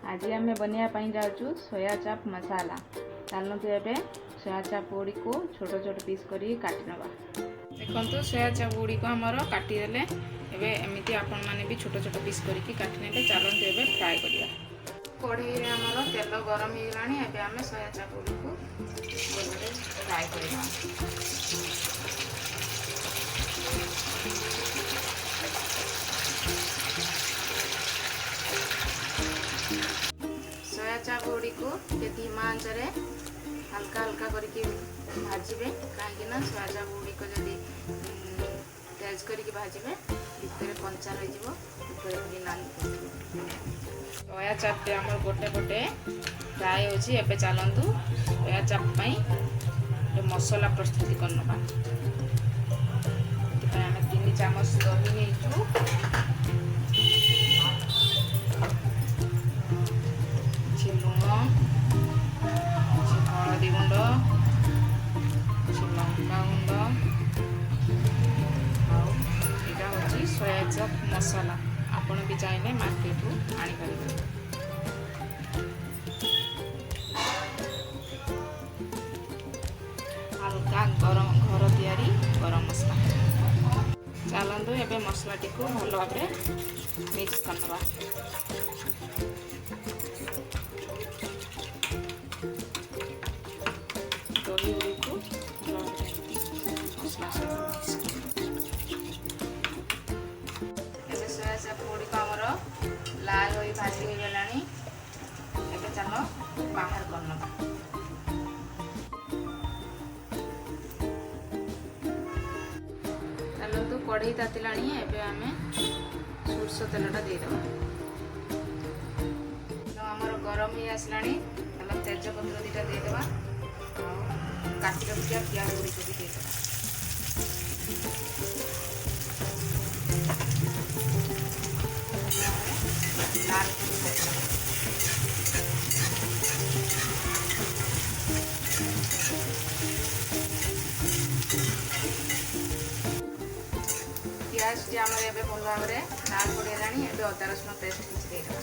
आज आम बनवाई जाऊँ सोया चाप मसाला। चलते एवं सोया चाप गुड़ी को छोट छोट पीस कर काटि नवा। देखो सोया चाप गुड़ी को आमर काटिदेले एमती आपण मैंने भी छोट छोट पीस करके काटिने। चलते एवं फ्राए करिया। कढ़ई में आमर तेल गरम हो गलानी। एवं आम सोया चाप गुड़ी को फ्राए करवा। सोया चाप गुड़ी को धीमा आंच हल्का हल्का करके भाजबे। कहीं सोया चाप गुड़ी को जब तेज करके भाजबे भितर कंचा रही नाली। सोया चाप आम गोटे गोटे फ्राए होची। एबे चलतु सोया चाप मसला प्रस्तुति करनबा। आम 3 चामच दही लेचु। लुण, हलदी गुंड, लंका गुंड, यहाँ हूँ सोया चाप मसला। आपण भी चाहिए मार्केट रू आनीपर। हल्का गरम घर तैयारी गरम मसला। चलतु एवं मसला टी को भल भाव मिक्स करनवा। दही गुड़ी को मसला सोया चाप गुड़ी को आमर लाल हो भाजी हो गला। एवं चल बाहर करनवा। चलतु कढ़ई तातिला। एवं आम सोरष तेलटा देदेवा। आमर गरम हो आसला। तेजपत्र 2टा देदेवा। काटी रखिया प्याज गुड़ी को भी देदेवा। लाल प्याज टी आम भल भाव लाल पड़गला। अदा रसुण पेस्ट किसी देदेवा।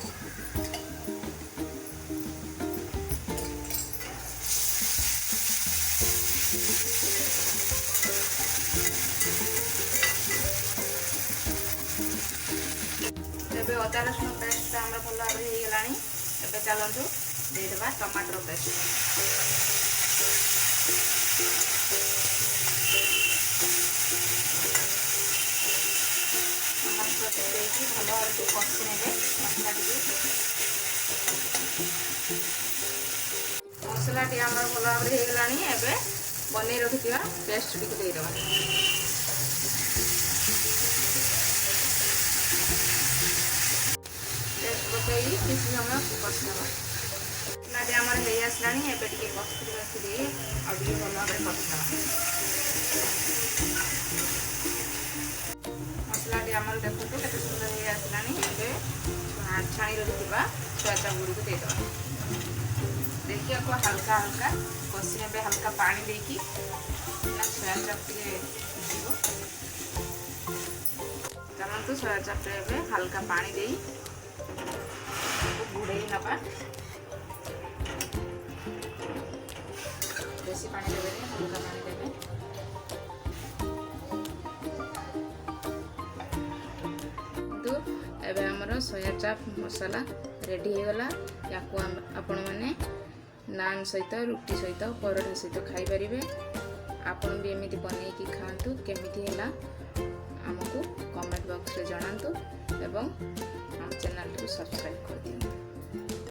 एबे अदा रसुण पेस्ट आम भल भाव होगला। एबे चलतु देदेवा टमाटर पेस्ट। भल भाव कषि ने मसला मसला टी आम भल भाव होगला। एबे बनै रखिथिबा पेस्ट टी देदेवा। पेस्ट पकई किसी समय कषिदेवा। मसला आमर हो आसला। एबे टी कस्तूरी मेथी दे आउ भल भाव कषिदेवा। मसला टी आमर देखो के सुंदर हो आसला। एबे छाणी रखिथिबा सोया चाप गुड़ी को देदेवा। देखिए को हल्का हल्का कषि ने हल्का पानी देकी सोया चाप चलतु सोया चाप हल्का पानी दे घोड़े नवा। बेसी पानी देवे हल्का पानी देवे। एबे हमर सोया चाप मसाला रेडी हो गला। या आपण माने नान सहित रुटी सहित परोठा सहित खाई परिबे। आपण भी एमिति बनैकी खांतु। केमिति हैला हमकु कमेंट बॉक्स रे जणांतु एवं हम चैनल को सब्सक्राइब कर दियंतु।